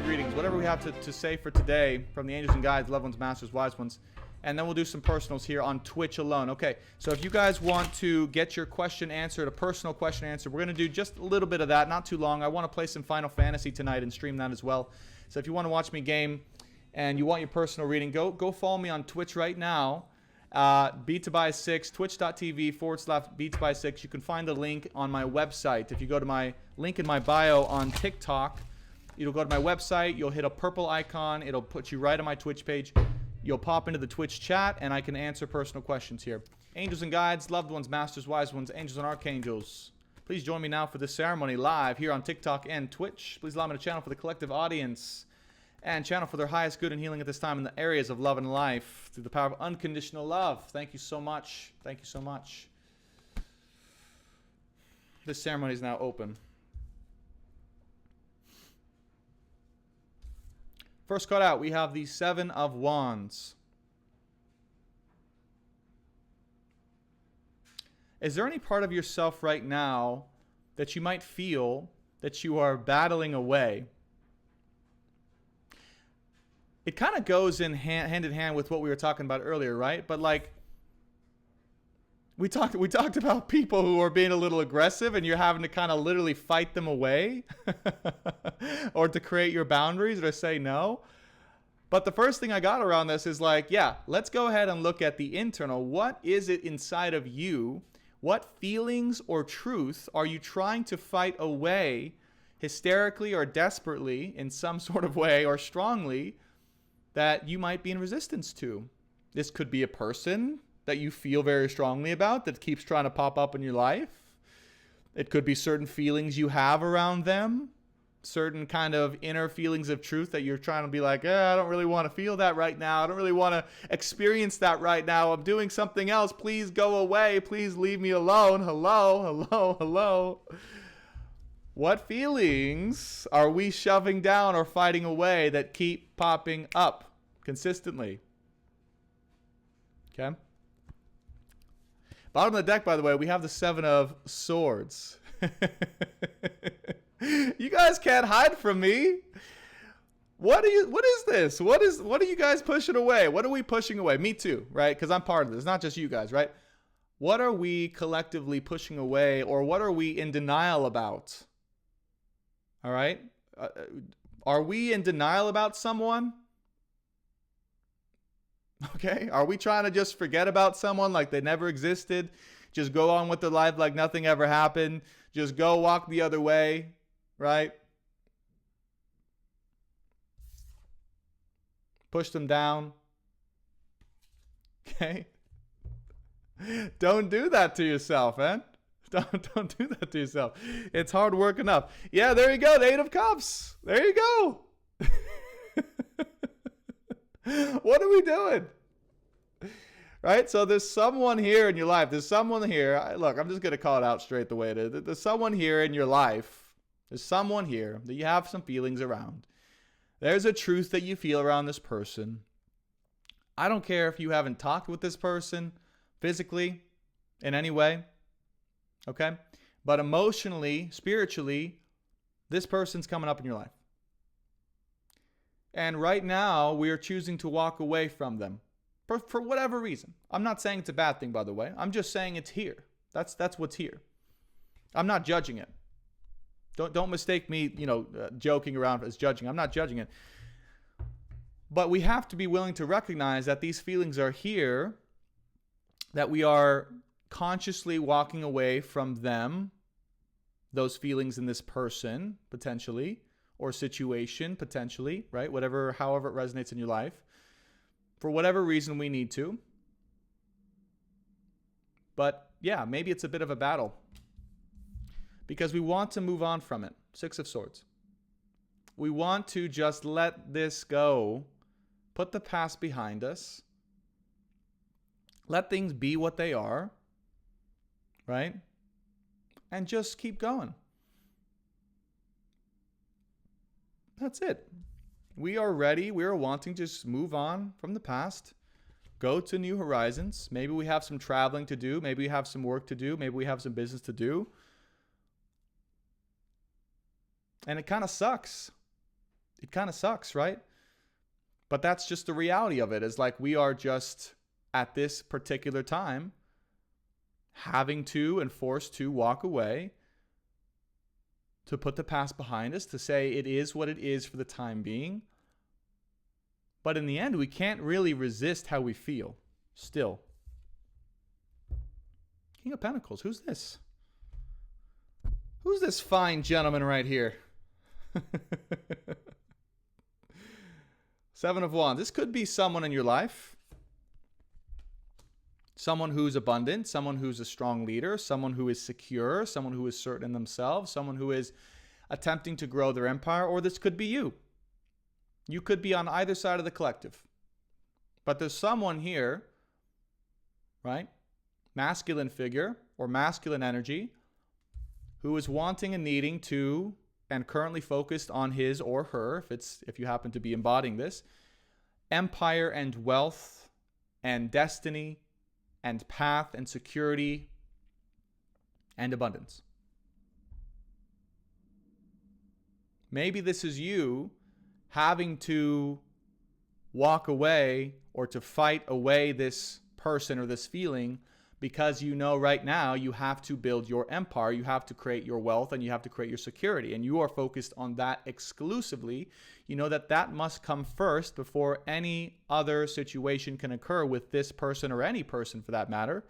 greetings, whatever we have to say for today from the angels and guides, loved ones, masters, wise ones. And then we'll do some personals here on Twitch alone. Okay, so if you guys want to get your question answered, a personal question answered, we're going to do just a little bit of that, not too long. I want to play some Final Fantasy tonight and stream that as well. So if you want to watch me game and you want your personal reading, go follow me on Twitch right now. Beat2Buy6, twitch.tv/Beat2Buy6. You can find the link on my website. If you go to my link in my bio on TikTok, you'll go to my website, you'll hit a purple icon, it'll put you right on my Twitch page. You'll pop into the Twitch chat, and I can answer personal questions here. Angels and guides, loved ones, masters, wise ones, angels and archangels. Please join me now for this ceremony live here on TikTok and Twitch. Please allow me to channel for the collective audience and channel for their highest good and healing at this time in the areas of love and life through the power of unconditional love. Thank you so much. Thank you so much. This ceremony is now open. First card out, we have the Seven of Wands. Is there any part of yourself right now that you might feel that you are battling away? It kind of goes hand in hand with what we were talking about earlier, right? But like, we talked about people who are being a little aggressive and you're having to kind of literally fight them away or to create your boundaries or to say no. But the first thing I got around this is like, yeah, let's go ahead and look at the internal. What is it inside of you? What feelings or truth are you trying to fight away hysterically or desperately in some sort of way or strongly that you might be in resistance to? This could be a person that you feel very strongly about that keeps trying to pop up in your life. It could be certain feelings you have around them, certain kind of inner feelings of truth that you're trying to be like, I don't really want to feel that right now. I don't really want to experience that right now. I'm doing something else. Please go away. Please leave me alone. Hello, hello, hello. What feelings are we shoving down or fighting away that keep popping up consistently? Okay. Bottom of the deck, by the way, we have the Seven of Swords. You guys can't hide from me. What is this? What are you guys pushing away? What are we pushing away? Me too, right? Because I'm part of this. Not just you guys, right? What are we collectively pushing away, or what are we in denial about? All right? Are we in denial about someone? Okay, are we trying to just forget about someone like they never existed? Just go on with their life like nothing ever happened? Just go walk the other way, right? Push them down. Okay? Don't do that to yourself, man. Don't do that to yourself. It's hard work enough. Yeah, there you go. The Eight of Cups. There you go. What are we doing? Right? So there's someone here in your life. There's someone here. Look, I'm just going to call it out straight the way it is. There's someone here in your life. There's someone here that you have some feelings around. There's a truth that you feel around this person. I don't care if you haven't talked with this person physically in any way. Okay? But emotionally, spiritually, this person's coming up in your life. And right now, we are choosing to walk away from them for whatever reason. I'm not saying it's a bad thing, by the way. I'm just saying it's here. That's what's here. I'm not judging it. Don't mistake me, joking around as judging. I'm not judging it. But we have to be willing to recognize that these feelings are here, that we are consciously walking away from them, those feelings in this person, potentially, or situation, potentially, right? However it resonates in your life. For whatever reason we need to. But yeah, maybe it's a bit of a battle. Because we want to move on from it. Six of Swords. We want to just let this go. Put the past behind us. Let things be what they are. Right? And just keep going. That's it. We are ready. We are wanting to just move on from the past. Go to new horizons. Maybe we have some traveling to do. Maybe we have some work to do. Maybe we have some business to do. And it kind of sucks. It kind of sucks, right? But that's just the reality of it, is like we are just at this particular time having to and forced to walk away, to put the past behind us, to say it is what it is for the time being. But in the end, we can't really resist how we feel still. King of Pentacles, who's this? Who's this fine gentleman right here? Seven of Wands. This could be someone in your life. Someone who's abundant, someone who's a strong leader, someone who is secure, someone who is certain in themselves, someone who is attempting to grow their empire, or this could be you. You could be on either side of the collective. But there's someone here, right? Masculine figure or masculine energy, who is wanting and needing to, and currently focused on his or her, if you happen to be embodying this, empire and wealth and destiny and path and security and abundance. Maybe this is you having to walk away or to fight away this person or this feeling, because you know right now you have to build your empire, you have to create your wealth, and you have to create your security, and you are focused on that exclusively. You know that must come first before any other situation can occur with this person, or any person for that matter.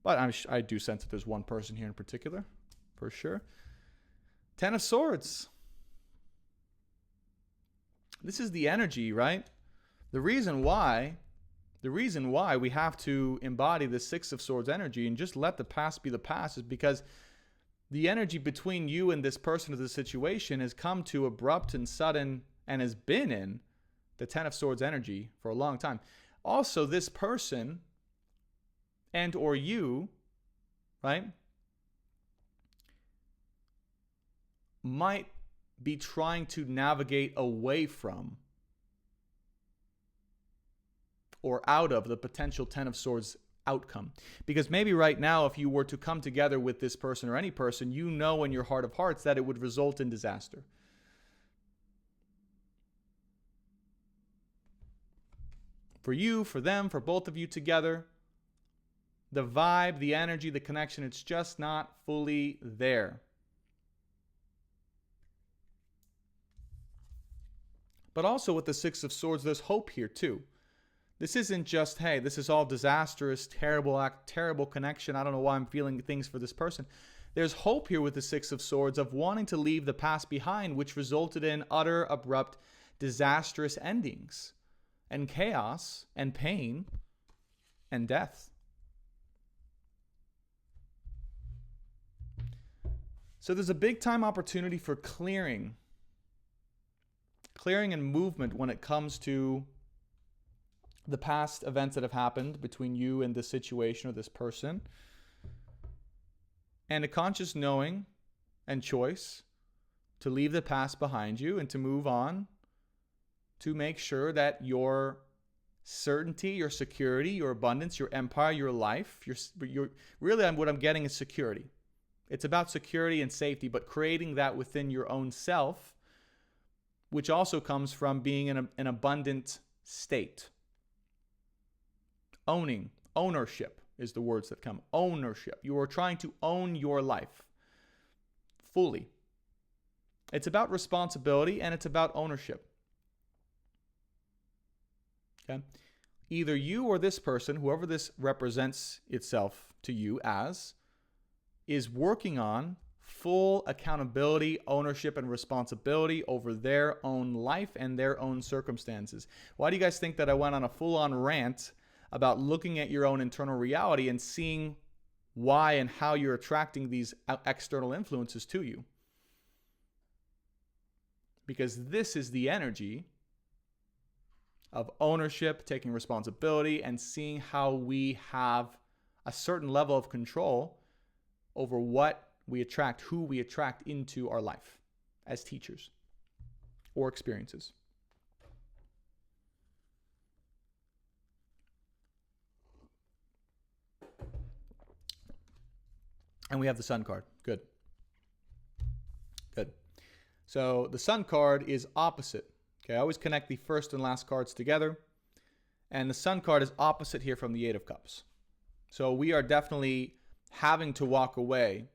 But I do sense that there's one person here in particular, for sure. Ten of Swords. This is the energy, right? The reason why we have to embody the Six of Swords energy and just let the past be the past is because the energy between you and this person or this situation has come to abrupt and sudden, and has been in the Ten of Swords energy for a long time. Also, this person and or you, right, might be trying to navigate away from or out of the potential Ten of Swords outcome. Because maybe right now, if you were to come together with this person or any person, you know in your heart of hearts that it would result in disaster. For you, for them, for both of you together, the vibe, the energy, the connection, it's just not fully there. But also with the Six of Swords, there's hope here too. This isn't just, hey, this is all disastrous, terrible act, terrible connection. I don't know why I'm feeling things for this person. There's hope here with the Six of Swords of wanting to leave the past behind, which resulted in utter, abrupt, disastrous endings and chaos and pain and death. So there's a big time opportunity for clearing and movement when it comes to the past events that have happened between you and this situation or this person, and a conscious knowing and choice to leave the past behind you and to move on, to make sure that your certainty, your security, your abundance, your empire, your life, your really what I'm getting is security. It's about security and safety, but creating that within your own self, which also comes from being in an abundant state. Ownership is the words that come. Ownership. You are trying to own your life fully. It's about responsibility and it's about ownership. Okay? Either you or this person, whoever this represents itself to you as, is working on full accountability, ownership, and responsibility over their own life and their own circumstances. Why do you guys think that I went on a full-on rant about looking at your own internal reality and seeing why and how you're attracting these external influences to you? Because this is the energy of ownership, taking responsibility, and seeing how we have a certain level of control over what we attract, who we attract into our life as teachers or experiences. And we have the Sun card. Good. Good. So the Sun card is opposite. Okay, I always connect the first and last cards together. And the Sun card is opposite here from the Eight of Cups. So we are definitely having to walk away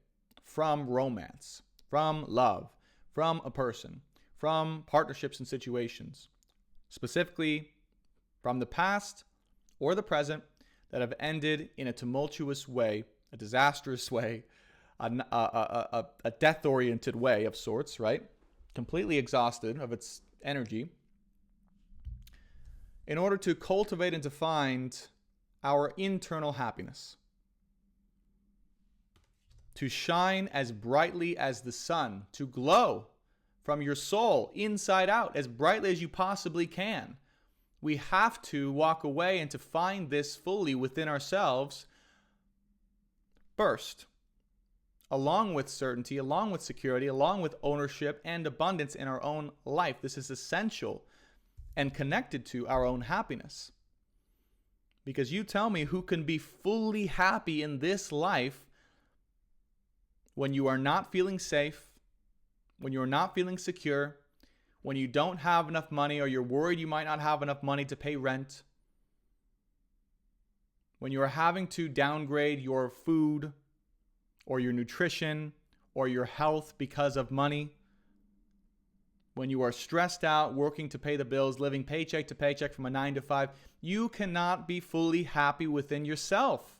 from romance, from love, from a person, from partnerships and situations, specifically from the past or the present that have ended in a tumultuous way, a disastrous way, a death-oriented way of sorts, right? Completely exhausted of its energy, in order to cultivate and to find our internal happiness, to shine as brightly as the sun, to glow from your soul inside out as brightly as you possibly can. We have to walk away and to find this fully within ourselves first, along with certainty, along with security, along with ownership and abundance in our own life. This is essential and connected to our own happiness. Because you tell me who can be fully happy in this life when you are not feeling safe, when you're not feeling secure, when you don't have enough money or you're worried you might not have enough money to pay rent, when you are having to downgrade your food or your nutrition or your health because of money, when you are stressed out, working to pay the bills, living paycheck to paycheck from a 9 to 5, you cannot be fully happy within yourself.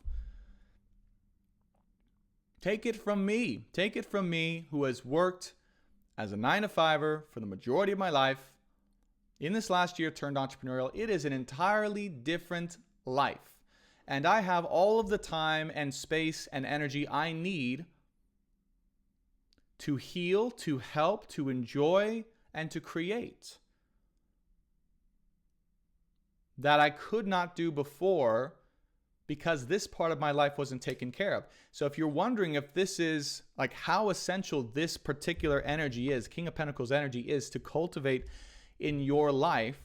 Take it from me. Take it from me, who has worked as a 9 to 5er for the majority of my life. In this last year, turned entrepreneurial. It is an entirely different life. And I have all of the time and space and energy I need to heal, to help, to enjoy, and to create that I could not do before because this part of my life wasn't taken care of. So if you're wondering if this is like how essential this particular energy is, King of Pentacles energy is to cultivate in your life,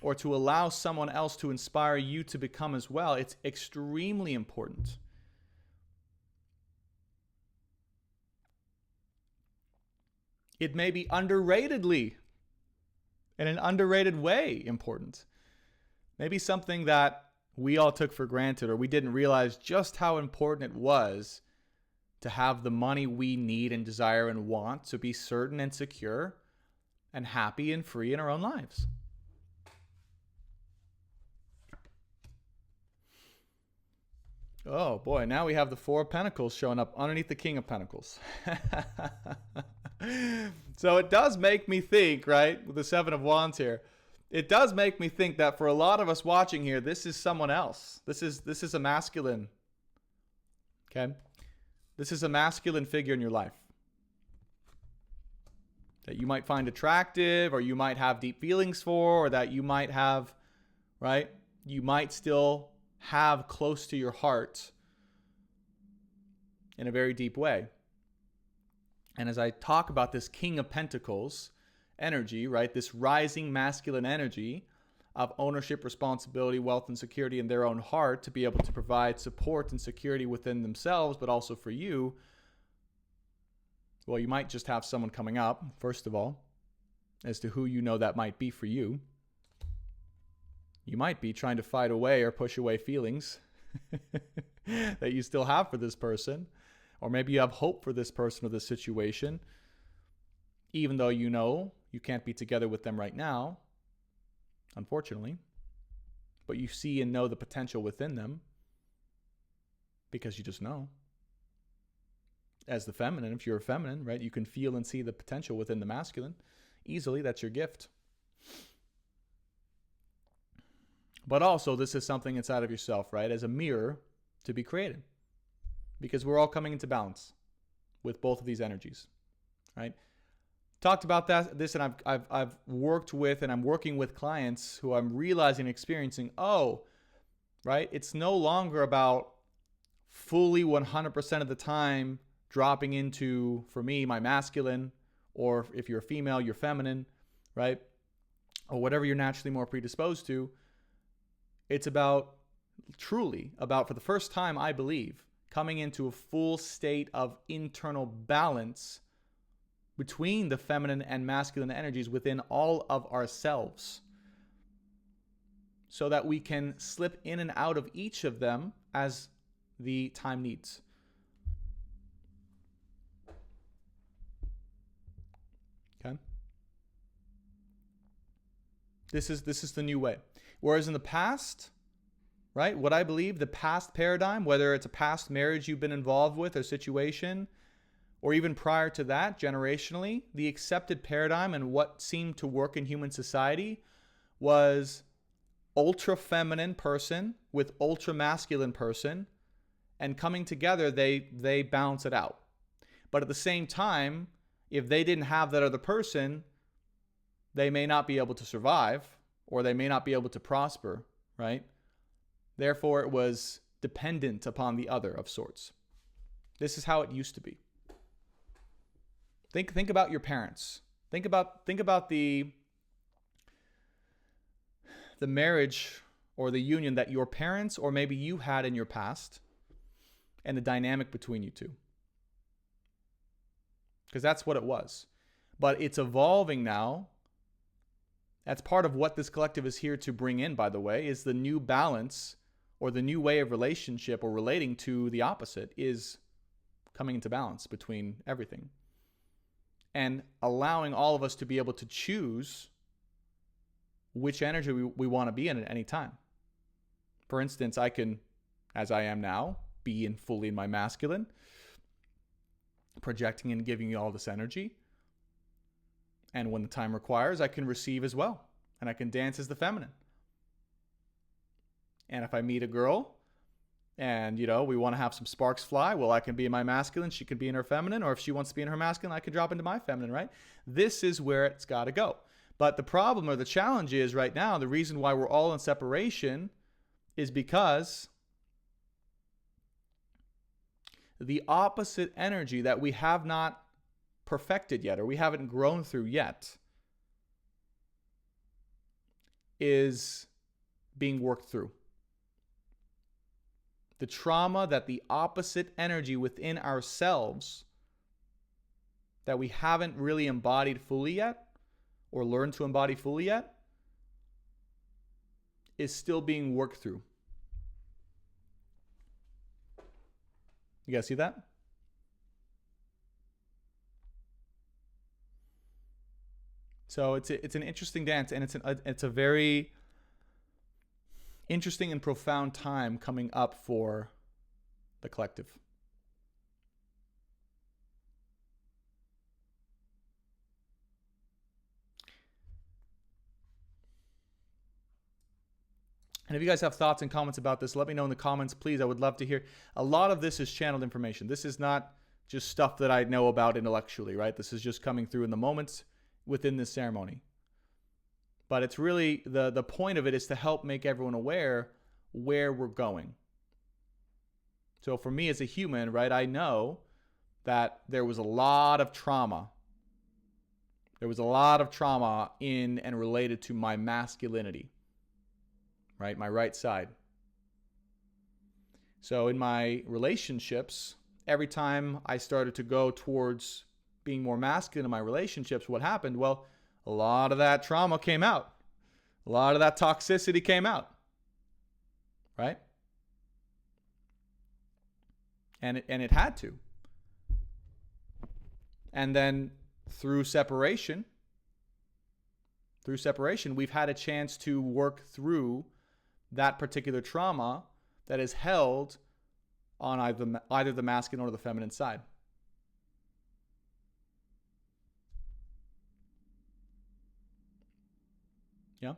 or to allow someone else to inspire you to become as well, it's extremely important. It may be underratedly, in an underrated way, important. Maybe something that we all took for granted, or we didn't realize just how important it was to have the money we need and desire and want to be certain and secure and happy and free in our own lives. Oh boy, now we have the Four of Pentacles showing up underneath the King of Pentacles. So it does make me think, right, with the Seven of Wands here, it does make me think that for a lot of us watching here, this is someone else. This is a masculine. Okay? This is a masculine figure in your life that you might find attractive, or you might have deep feelings for, or that you might have, right? You might still have close to your heart in a very deep way. And as I talk about this King of Pentacles energy, right, this rising masculine energy of ownership, responsibility, wealth, and security in their own heart to be able to provide support and security within themselves, but also for you, well, you might just have someone coming up, first of all, as to who you know that might be for you. You might be trying to fight away or push away feelings that you still have for this person. Or maybe you have hope for this person or this situation, even though you know you can't be together with them right now, unfortunately. But you see and know the potential within them because you just know. As the feminine, if you're a feminine, right, you can feel and see the potential within the masculine easily. That's your gift. But also, this is something inside of yourself, right, as a mirror to be created. Because we're all coming into balance with both of these energies, right? Talked about this, and I've worked with, and I'm working with clients who I'm realizing and experiencing, right? It's no longer about fully 100% of the time dropping into, for me, my masculine, or if you're a female, you're feminine, right? Or whatever you're naturally more predisposed to. It's about, truly about, for the first time, I believe, coming into a full state of internal balance between the feminine and masculine energies within all of ourselves, so that we can slip in and out of each of them as the time needs. Okay? This is the new way. Whereas in the past, right, what I believe, the past paradigm, whether it's a past marriage you've been involved with or situation, or even prior to that, generationally, the accepted paradigm and what seemed to work in human society was ultra feminine person with ultra masculine person, and coming together, they balance it out. But at the same time, if they didn't have that other person, they may not be able to survive, or they may not be able to prosper, right? Therefore, it was dependent upon the other of sorts. This is how it used to be. Think about your parents. Think about the marriage or the union that your parents or maybe you had in your past, and the dynamic between you two. Because that's what it was. But it's evolving now. That's part of what this collective is here to bring in, by the way, is the new balance or the new way of relationship or relating to the opposite is coming into balance between everything. And allowing all of us to be able to choose which energy we want to be in at any time. For instance, I can, as I am now, be fully in my masculine, projecting and giving you all this energy. And when the time requires, I can receive as well. And I can dance as the feminine. And if I meet a girl and, we want to have some sparks fly, well, I can be in my masculine, she can be in her feminine, or if she wants to be in her masculine, I can drop into my feminine, right? This is where it's got to go. But the problem or the challenge is right now, the reason why we're all in separation is because the opposite energy that we have not perfected yet, or we haven't grown through yet, is being worked through. The trauma that the opposite energy within ourselves that we haven't really embodied fully yet, or learned to embody fully yet, is still being worked through. You guys see that? So it's an interesting dance, and it's a very interesting and profound time coming up for the collective. And if you guys have thoughts and comments about this, let me know in the comments, please. I would love to hear. A lot of this is channeled information. This is not just stuff that I know about intellectually, right? This is just coming through in the moments within this ceremony. But it's really, the point of it is to help make everyone aware where we're going. So for me as a human, right, I know that there was a lot of trauma. There was a lot of trauma in and related to my masculinity, right? My right side. So in my relationships, every time I started to go towards being more masculine in my relationships, what happened? Well, a lot of that trauma came out. A lot of that toxicity came out. Right? And it had to. And then through separation, we've had a chance to work through that particular trauma that is held on either the masculine or the feminine side. Yeah?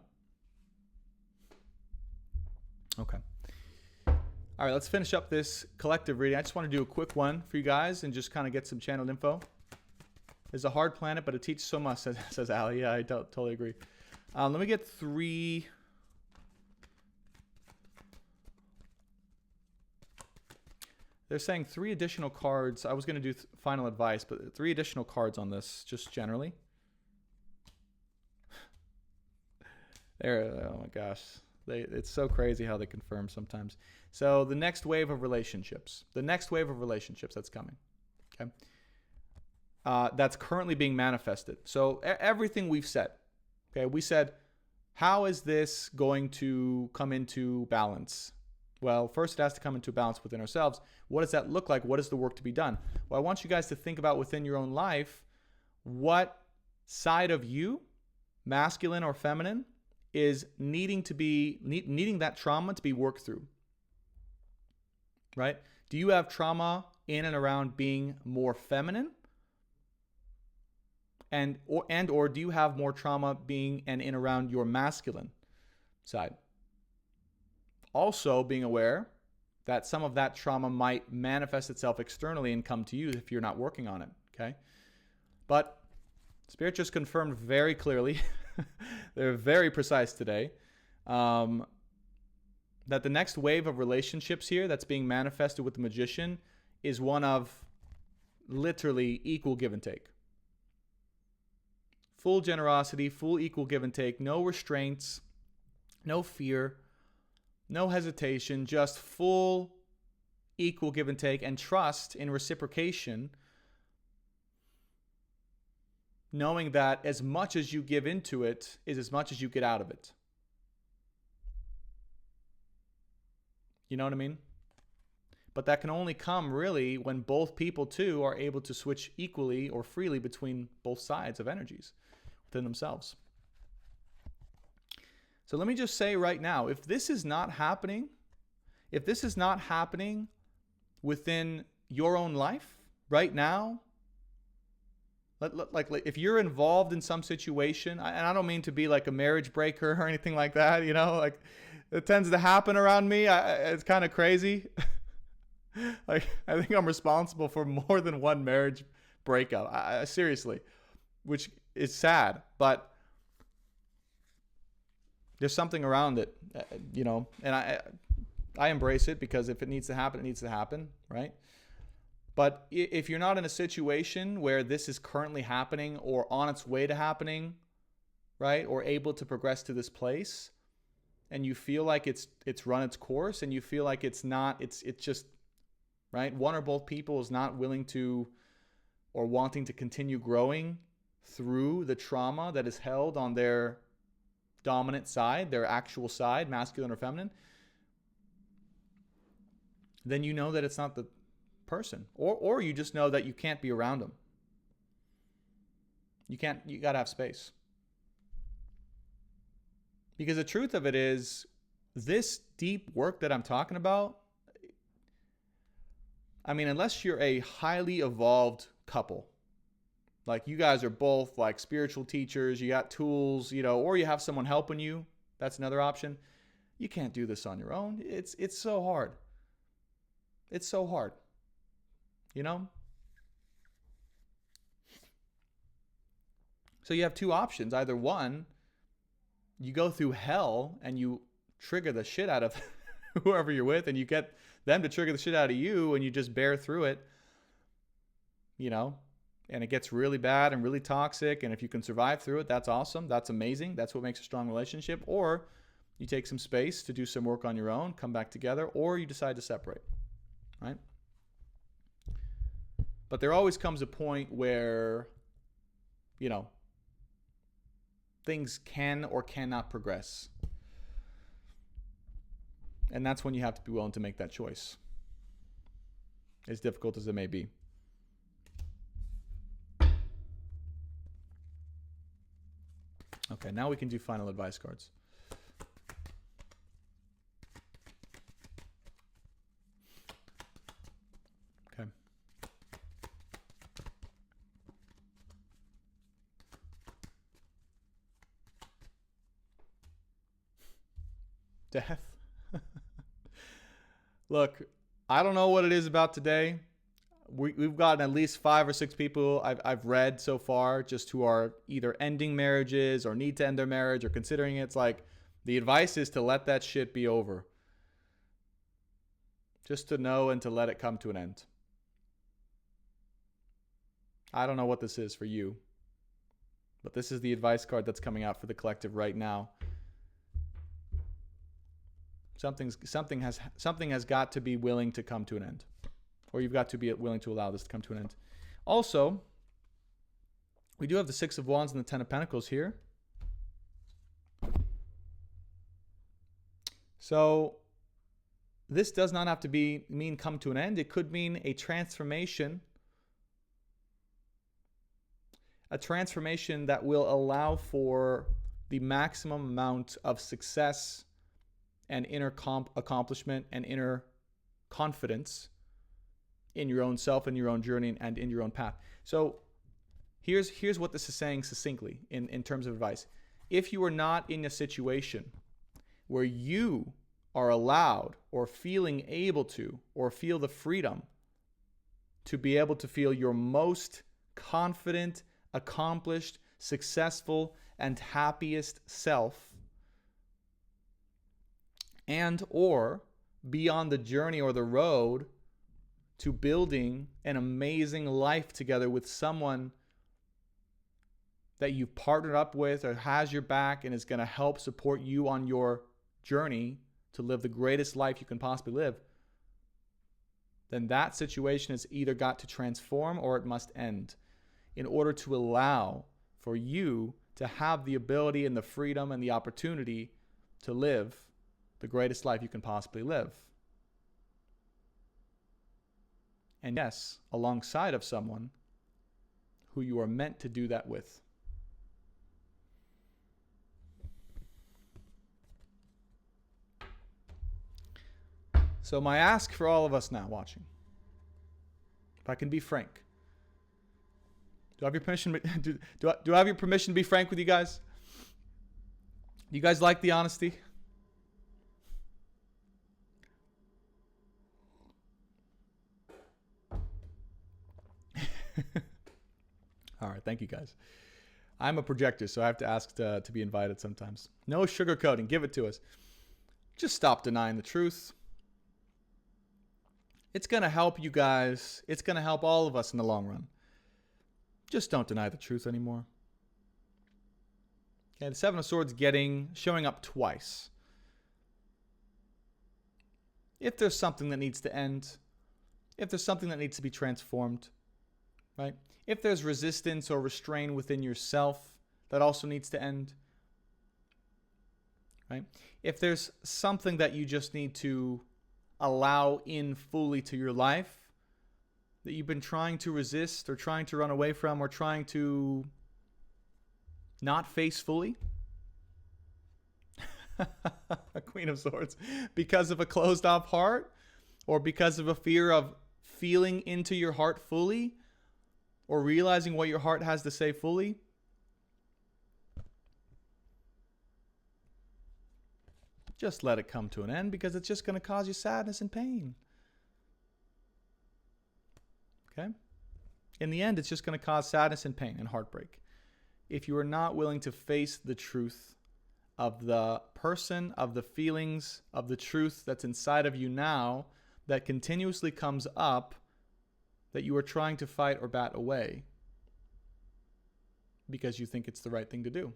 Okay. All right, let's finish up this collective reading. I just want to do a quick one for you guys and just kind of get some channeled info. It's a hard planet, but it teaches so much, says Ali. Yeah, I totally agree. Let me get 3... They're saying 3 additional cards. I was going to do final advice, but 3 additional cards on this, just generally. There, oh my gosh. It's so crazy how they confirm sometimes. So the next wave of relationships. The next wave of relationships that's coming. Okay. that's currently being manifested. So everything we've said, okay, we said, how is this going to come into balance? Well, first it has to come into balance within ourselves. What does that look like? What is the work to be done? Well, I want you guys to think about within your own life, what side of you, masculine or feminine, is needing that trauma to be worked through, right? Do you have trauma in and around being more feminine? Or do you have more trauma being and in around your masculine side? Also being aware that some of that trauma might manifest itself externally and come to you if you're not working on it, okay? But Spirit just confirmed very clearly, they're very precise today, that the next wave of relationships here that's being manifested with the Magician is one of literally equal give and take. Full generosity, full equal give and take, no restraints, no fear, no hesitation, just full equal give and take and trust in reciprocation, knowing that as much as you give into it is as much as you get out of it. You know what I mean? But that can only come really when both people too are able to switch equally or freely between both sides of energies within themselves. So let me just say right now, if this is not happening within your own life right now, like if you're involved in some situation, and I don't mean to be like a marriage breaker or anything like that, you know, like it tends to happen around me. It's kind of crazy. Like I think I'm responsible for more than one marriage breakup. Seriously, which is sad, but there's something around it, you know, and I embrace it because if it needs to happen, it needs to happen, right? But if you're not in a situation where this is currently happening or on its way to happening, right, or able to progress to this place, and you feel like it's run its course, and you feel like it's just, right, one or both people is not willing to or wanting to continue growing through the trauma that is held on their dominant side, their actual side, masculine or feminine, then you know that it's not the person, or you just know that you can't be around them. You got to have space. Because the truth of it is, this deep work that I'm talking about, I mean, unless you're a highly evolved couple, like you guys are both like spiritual teachers, you got tools, you know, or you have someone helping you, that's another option. You can't do this on your own. It's so hard. It's so hard. You know? So you have two options. Either one, you go through hell and you trigger the shit out of whoever you're with, and you get them to trigger the shit out of you, and you just bear through it, you know, and it gets really bad and really toxic. And if you can survive through it, that's awesome. That's amazing. That's what makes a strong relationship. Or you take some space to do some work on your own, come back together, or you decide to separate, right? But there always comes a point where, you know, things can or cannot progress. And that's when you have to be willing to make that choice, as difficult as it may be. Okay, now we can do final advice cards. Okay. Death. Look, I don't know what it is about today. We've gotten at least 5 or 6 people I've read so far just who are either ending marriages or need to end their marriage or considering it. It's like the advice is to let that shit be over. Just to know and to let it come to an end. I don't know what this is for you, but this is the advice card that's coming out for the collective right now. Something has got to be willing to come to an end. Or you've got to be willing to allow this to come to an end. Also, We do have the Six of Wands and the Ten of Pentacles here. So this does not have to mean come to an end. It could mean a transformation. A transformation that will allow for the maximum amount of success and inner accomplishment and inner confidence in your own self and your own journey and in your own path. So here's what this is saying succinctly in terms of advice. If you are not in a situation where you are allowed or feeling able to or feel the freedom to be able to feel your most confident, accomplished, successful, and happiest self, and or be on the journey or the road to building an amazing life together with someone that you've partnered up with or has your back and is going to help support you on your journey to live the greatest life you can possibly live, then that situation has either got to transform or it must end in order to allow for you to have the ability and the freedom and the opportunity to live the greatest life you can possibly live. And yes, alongside of someone who you are meant to do that with. So my ask for all of us now watching, if I can be frank, do I have your permission? Do I have your permission to be frank with you guys? Do you guys like the honesty? All right, thank you guys. I'm a projector, so I have to ask to be invited sometimes. No sugarcoating, give it to us. Just stop denying the truth. It's going to help you guys. It's going to help all of us in the long run. Just don't deny the truth anymore. Okay, the Seven of Swords showing up twice. If there's something that needs to end, if there's something that needs to be transformed, right? If there's resistance or restraint within yourself, that also needs to end, right? If there's something that you just need to allow in fully to your life that you've been trying to resist or trying to run away from or trying to not face fully, Queen of Swords, because of a closed off heart or because of a fear of feeling into your heart fully or realizing what your heart has to say fully, just let it come to an end, because it's just going to cause you sadness and pain. Okay? In the end, it's just going to cause sadness and pain and heartbreak if you are not willing to face the truth of the person, of the feelings, of the truth that's inside of you now that continuously comes up that you are trying to fight or bat away because you think it's the right thing to do.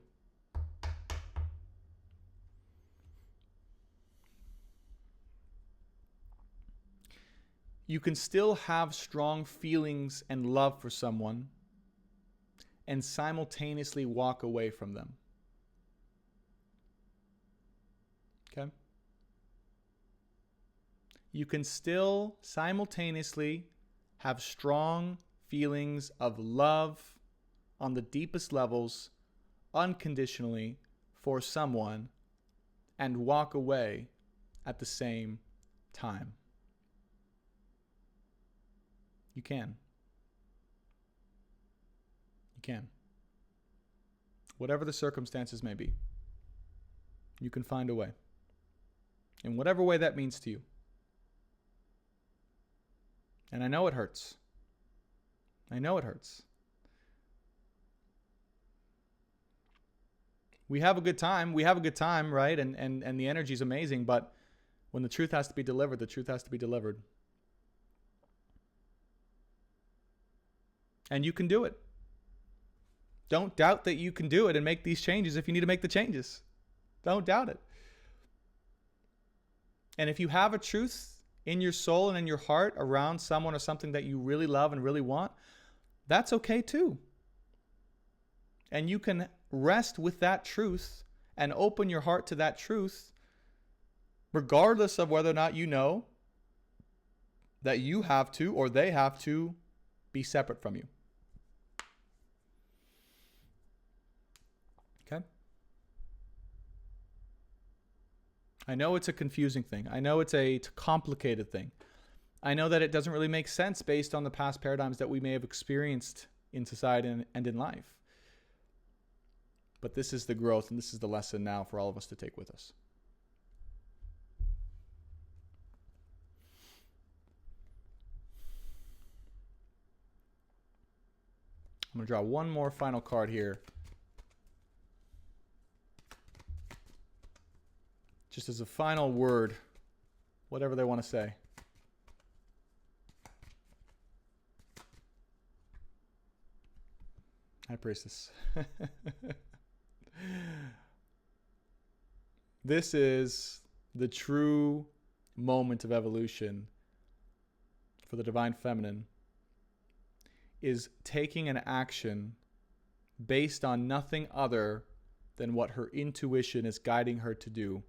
You can still have strong feelings and love for someone and simultaneously walk away from them. Okay? You can still simultaneously have strong feelings of love on the deepest levels, unconditionally, for someone, and walk away at the same time. You can. You can. Whatever the circumstances may be, you can find a way. In whatever way that means to you. And I know it hurts. I know it hurts. We have a good time. We have a good time, right? And the energy is amazing. But when the truth has to be delivered, the truth has to be delivered. And you can do it. Don't doubt that you can do it and make these changes if you need to make the changes. Don't doubt it. And if you have a truth in your soul and in your heart around someone or something that you really love and really want, that's okay too. And you can rest with that truth and open your heart to that truth, regardless of whether or not you know that you have to or they have to be separate from you. Okay? I know it's a confusing thing. I know it's a complicated thing. I know that it doesn't really make sense based on the past paradigms that we may have experienced in society and in life. But this is the growth and this is the lesson now for all of us to take with us. I'm going to draw one more final card here. Just as a final word, whatever they want to say. High Priestess. This is the true moment of evolution for the Divine Feminine, is taking an action based on nothing other than what her intuition is guiding her to do.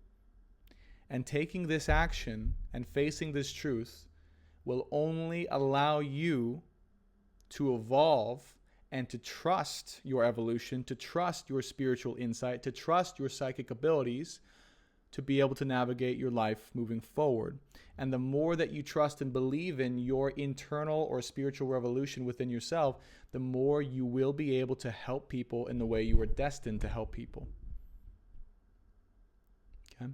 And taking this action and facing this truth will only allow you to evolve and to trust your evolution, to trust your spiritual insight, to trust your psychic abilities, to be able to navigate your life moving forward. And the more that you trust and believe in your internal or spiritual revolution within yourself, the more you will be able to help people in the way you were destined to help people. Okay?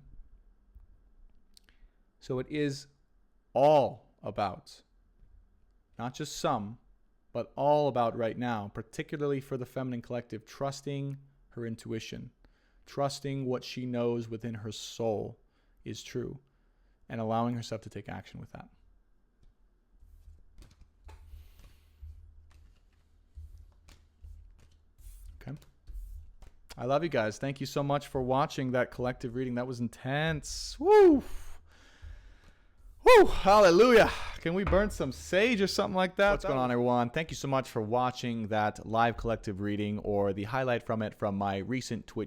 So it is all about, not just some, but all about right now, particularly for the feminine collective, trusting her intuition, trusting what she knows within her soul is true, and allowing herself to take action with that. Okay. I love you guys. Thank you so much for watching that collective reading. That was intense. Woo! Woo! Hallelujah. Can we burn some sage or something like that? What's going on, everyone? Thank you so much for watching that live collective reading, or the highlight from it from my recent Twitch